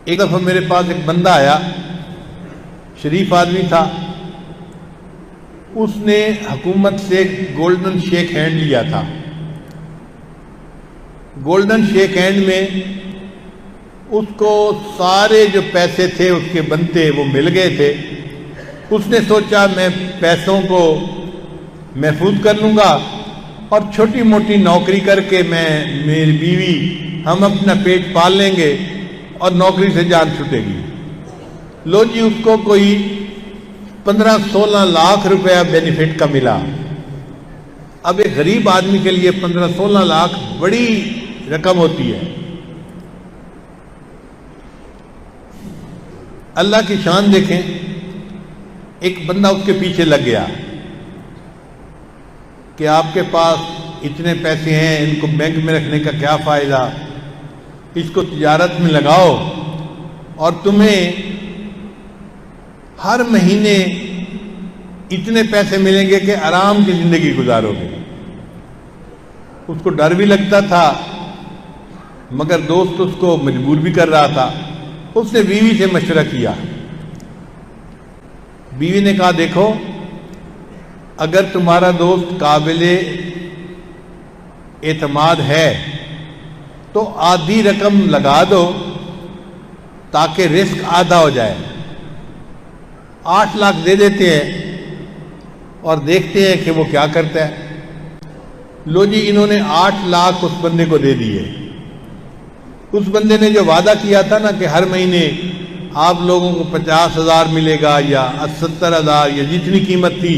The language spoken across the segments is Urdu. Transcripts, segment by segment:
ایک دفعہ میرے پاس ایک بندہ آیا، شریف آدمی تھا، اس نے حکومت سے گولڈن شیک ہینڈ لیا تھا۔ گولڈن شیک ہینڈ میں اس کو سارے جو پیسے تھے اس کے بنتے وہ مل گئے تھے۔ اس نے سوچا میں پیسوں کو محفوظ کر لوں گا اور چھوٹی موٹی نوکری کر کے میری بیوی ہم اپنا پیٹ پال لیں گے اور نوکری سے جان چھوٹے گی۔ لو جی، اس کو کوئی 15-16 لاکھ روپیہ بینیفٹ کا ملا۔ اب ایک غریب آدمی کے لیے 15-16 لاکھ بڑی رقم ہوتی ہے۔ اللہ کی شان دیکھیں، ایک بندہ اس کے پیچھے لگ گیا کہ آپ کے پاس اتنے پیسے ہیں، ان کو بینک میں رکھنے کا کیا فائدہ، اس کو تجارت میں لگاؤ اور تمہیں ہر مہینے اتنے پیسے ملیں گے کہ آرام کی زندگی گزارو گے۔ اس کو ڈر بھی لگتا تھا مگر دوست اس کو مجبور بھی کر رہا تھا۔ اس نے بیوی سے مشورہ کیا۔ بیوی نے کہا دیکھو، اگر تمہارا دوست قابل اعتماد ہے تو آدھی رقم لگا دو تاکہ رسک آدھا ہو جائے۔ 8 لاکھ دے دیتے ہیں اور دیکھتے ہیں کہ وہ کیا کرتا ہے۔ لو جی، انہوں نے 8 لاکھ اس بندے کو دے دیے۔ اس بندے نے جو وعدہ کیا تھا نا کہ ہر مہینے آپ لوگوں کو 50,000 ملے گا یا 70,000 یا جتنی قیمت تھی،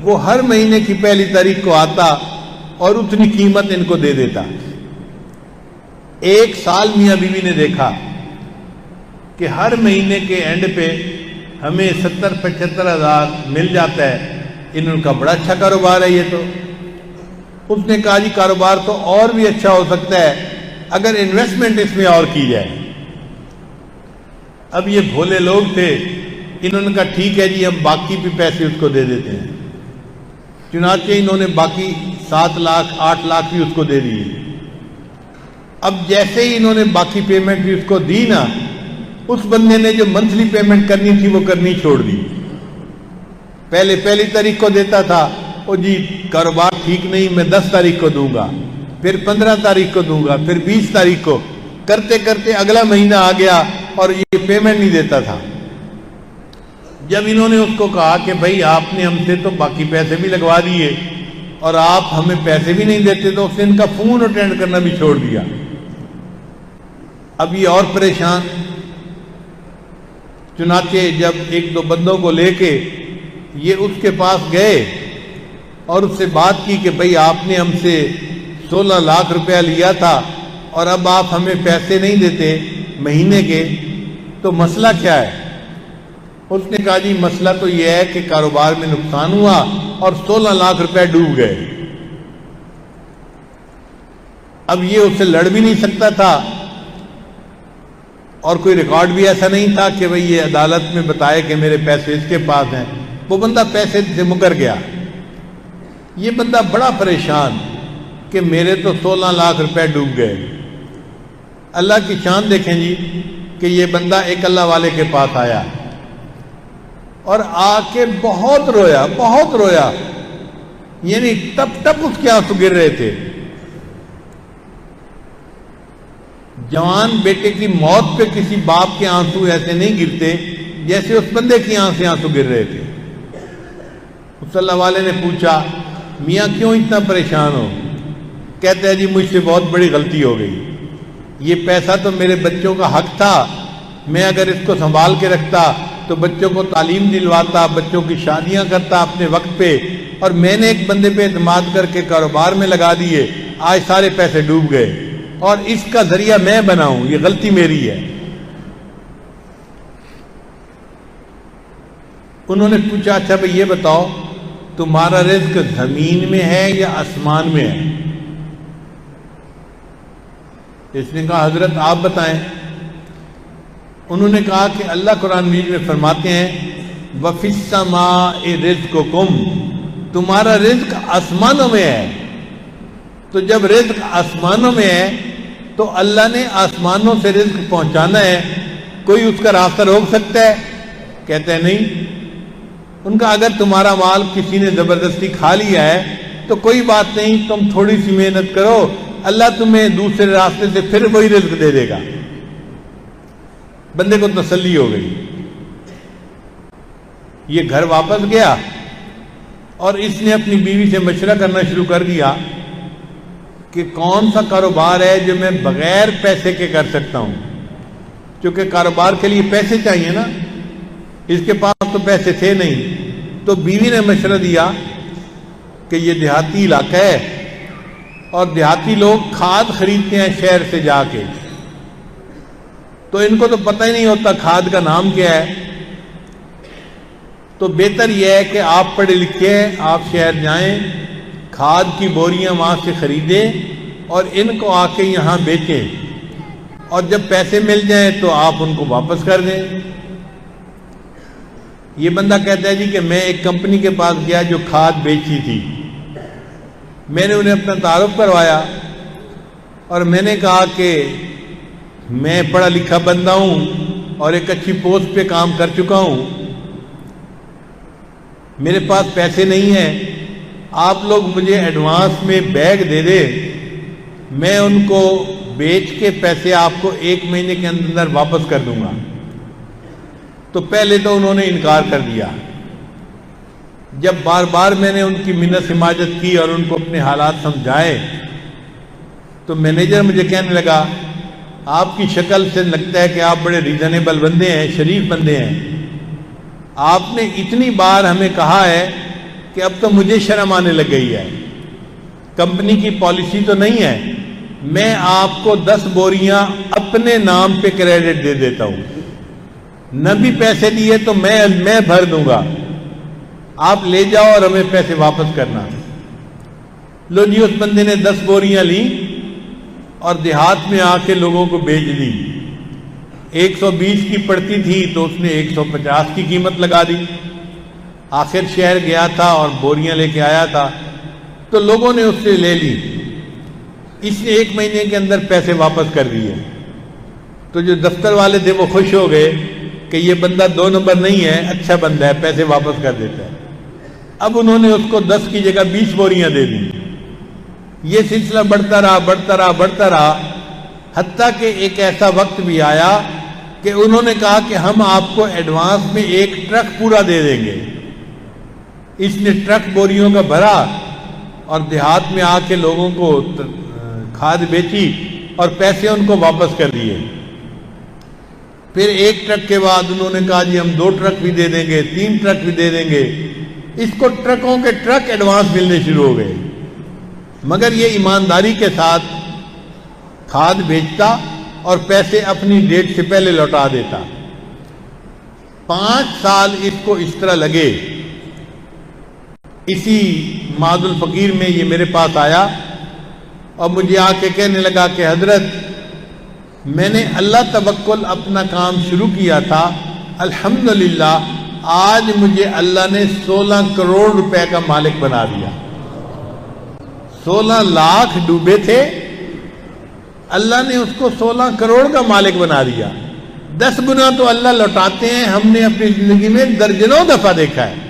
وہ ہر مہینے کی پہلی تاریخ کو آتا اور اتنی قیمت ان کو دے دیتا۔ 1 سال میاں بیوی نے دیکھا کہ ہر مہینے کے اینڈ پہ ہمیں 70-75,000 مل جاتا ہے۔ ان کا بڑا اچھا کاروبار ہے یہ تو۔ اس نے کہا جی کاروبار تو اور بھی اچھا ہو سکتا ہے اگر انویسٹمنٹ اس میں اور کی جائے۔ اب یہ بھولے لوگ تھے، انہوں نے کہا ٹھیک ہے جی ہم باقی بھی پیسے اس کو دے دیتے ہیں۔ چنانچہ انہوں نے باقی 7 لاکھ 8 لاکھ بھی اس کو دے دیے۔ اب جیسے ہی انہوں نے باقی پیمنٹ بھی اس کو دی نا، اس بندے نے جو منتھلی پیمنٹ کرنی تھی وہ کرنی چھوڑ دی۔ پہلی تاریخ کو دیتا تھا، او جی کاروبار ٹھیک نہیں، میں 10 تاریخ کو دوں گا، پھر 15 تاریخ کو دوں گا، پھر 20 تاریخ کو، کرتے کرتے اگلا مہینہ آ گیا اور یہ پیمنٹ نہیں دیتا تھا۔ جب انہوں نے اس کو کہا کہ بھائی آپ نے ہم سے تو باقی پیسے بھی لگوا دیے اور آپ ہمیں پیسے بھی نہیں دیتے، تو اس نے ان کا فون اٹینڈ کرنا بھی چھوڑ دیا۔ اب یہ اور پریشان۔ چنانچہ جب 1-2 بندوں کو لے کے یہ اس کے پاس گئے اور اس سے بات کی کہ بھئی آپ نے ہم سے 16 لاکھ روپیہ لیا تھا اور اب آپ ہمیں پیسے نہیں دیتے مہینے کے، تو مسئلہ کیا ہے؟ اس نے کہا جی مسئلہ تو یہ ہے کہ کاروبار میں نقصان ہوا اور 16 لاکھ روپے ڈوب گئے۔ اب یہ اس سے لڑ بھی نہیں سکتا تھا اور کوئی ریکارڈ بھی ایسا نہیں تھا کہ بھئی یہ عدالت میں بتائے کہ میرے پیسے اس کے پاس ہیں۔ وہ بندہ پیسے سے مکر گیا۔ یہ بندہ بڑا پریشان کہ میرے تو 16 لاکھ روپے ڈوب گئے۔ اللہ کی شان دیکھیں جی کہ یہ بندہ ایک اللہ والے کے پاس آیا اور آ کے بہت رویا، یعنی تب اس کے آنسو گر رہے تھے۔ جوان بیٹے کی موت پہ کسی باپ کے آنسو ایسے نہیں گرتے جیسے اس بندے کی آنکھ سے آنسو گر رہے تھے۔ اس اللہ والے نے پوچھا میاں کیوں اتنا پریشان ہو؟ کہتے ہیں جی مجھ سے بہت بڑی غلطی ہو گئی، یہ پیسہ تو میرے بچوں کا حق تھا، میں اگر اس کو سنبھال کے رکھتا تو بچوں کو تعلیم دلواتا، بچوں کی شادیاں کرتا اپنے وقت پہ، اور میں نے ایک بندے پہ اعتماد کر کے کاروبار میں لگا دیے، آج سارے پیسے ڈوب گئے اور اس کا ذریعہ میں بناؤں، یہ غلطی میری ہے۔ انہوں نے پوچھا اچھا بھئی یہ بتاؤ تمہارا رزق زمین میں ہے یا آسمان میں ہے؟ اس نے کہا حضرت آپ بتائیں۔ انہوں نے کہا کہ اللہ قرآن مجید میں فرماتے ہیں وَفِي السَّمَاءِ رِزْقُكُمْ، تمہارا رزق آسمانوں میں ہے۔ تو جب رزق آسمانوں میں ہے تو اللہ نے آسمانوں سے رزق پہنچانا ہے، کوئی اس کا راستہ روک سکتا ہے؟ کہتے ہیں نہیں۔ ان کا اگر تمہارا مال کسی نے زبردستی کھا لیا ہے تو کوئی بات نہیں، تم تھوڑی سی محنت کرو، اللہ تمہیں دوسرے راستے سے پھر وہی رزق دے دے گا۔ بندے کو تسلی ہو گئی، یہ گھر واپس گیا اور اس نے اپنی بیوی سے مشورہ کرنا شروع کر دیا کہ کون سا کاروبار ہے جو میں بغیر پیسے کے کر سکتا ہوں، کیونکہ کاروبار کے لیے پیسے چاہیے نا، اس کے پاس تو پیسے تھے نہیں۔ تو بیوی نے مشورہ دیا کہ یہ دیہاتی علاقہ ہے اور دیہاتی لوگ کھاد خریدتے ہیں شہر سے جا کے، تو ان کو تو پتہ ہی نہیں ہوتا کھاد کا نام کیا ہے، تو بہتر یہ ہے کہ آپ پڑھے لکھے ہیں، آپ شہر جائیں، کھاد کی بوریاں وہاں سے خریدیں اور ان کو آ کے یہاں بیچیں، اور جب پیسے مل جائیں تو آپ ان کو واپس کر دیں۔ یہ بندہ کہتا ہے جی کہ میں ایک کمپنی کے پاس گیا جو کھاد بیچی تھی، میں نے انہیں اپنا تعارف کروایا اور میں نے کہا کہ میں پڑھا لکھا بندہ ہوں اور ایک اچھی پوسٹ پہ کام کر چکا ہوں، میرے پاس پیسے نہیں ہیں، آپ لوگ مجھے ایڈوانس میں بیگ دے دیں، میں ان کو بیچ کے پیسے آپ کو 1 مہینے کے اندر واپس کر دوں گا۔ تو پہلے تو انہوں نے انکار کر دیا، جب بار بار میں نے ان کی منت سماجت کی اور ان کو اپنے حالات سمجھائے تو مینیجر مجھے کہنے لگا آپ کی شکل سے لگتا ہے کہ آپ بڑے ریزنیبل بندے ہیں، شریف بندے ہیں، آپ نے اتنی بار ہمیں کہا ہے کہ اب تو مجھے شرم آنے لگ گئی ہے، کمپنی کی پالیسی تو نہیں ہے، میں آپ کو 10 بوریاں اپنے نام پہ کریڈٹ دے دیتا ہوں، نہ بھی پیسے دیے تو میں بھر دوں گا، آپ لے جاؤ اور ہمیں پیسے واپس کرنا۔ لو جی، اس بندے نے 10 بوریاں لی اور دیہات میں آ کے لوگوں کو بیچ دی، 120 کی پڑتی تھی تو اس نے 150 کی قیمت لگا دی۔ آخر شہر گیا تھا اور بوریاں لے کے آیا تھا تو لوگوں نے اس سے لے لی، اس نے 1 مہینے کے اندر پیسے واپس کر دیے۔ تو جو دفتر والے تھے وہ خوش ہو گئے کہ یہ بندہ 2 نمبر نہیں ہے، اچھا بندہ ہے، پیسے واپس کر دیتا ہے۔ اب انہوں نے اس کو 10 کی جگہ 20 بوریاں دے دی۔ یہ سلسلہ بڑھتا رہا، حتیٰ کہ ایک ایسا وقت بھی آیا کہ انہوں نے کہا کہ ہم آپ کو ایڈوانس میں 1 ٹرک پورا دے دیں گے۔ اس نے ٹرک بوریوں کا بھرا اور دیہات میں آ کے لوگوں کو کھاد بیچی اور پیسے ان کو واپس کر دیے۔ پھر 1 ٹرک کے بعد انہوں نے کہا جی ہم 2 ٹرک بھی دے دیں گے، 3 ٹرک بھی دے دیں گے۔ اس کو ٹرکوں کے ٹرک ایڈوانس ملنے شروع ہو گئے، مگر یہ ایمانداری کے ساتھ کھاد بیچتا اور پیسے اپنی ڈیٹ سے پہلے لوٹا دیتا۔ 5 سال اس کو اس طرح لگے۔ اسی ماد الفقیر میں یہ میرے پاس آیا اور مجھے آ کے کہنے لگا کہ حضرت میں نے اللہ توکل اپنا کام شروع کیا تھا، الحمدللہ آج مجھے اللہ نے 16 کروڑ روپے کا مالک بنا دیا۔ 16 لاکھ ڈوبے تھے، اللہ نے اس کو 16 کروڑ کا مالک بنا دیا۔ 10 گنا تو اللہ لوٹاتے ہیں، ہم نے اپنی زندگی میں درجنوں دفعہ دیکھا ہے۔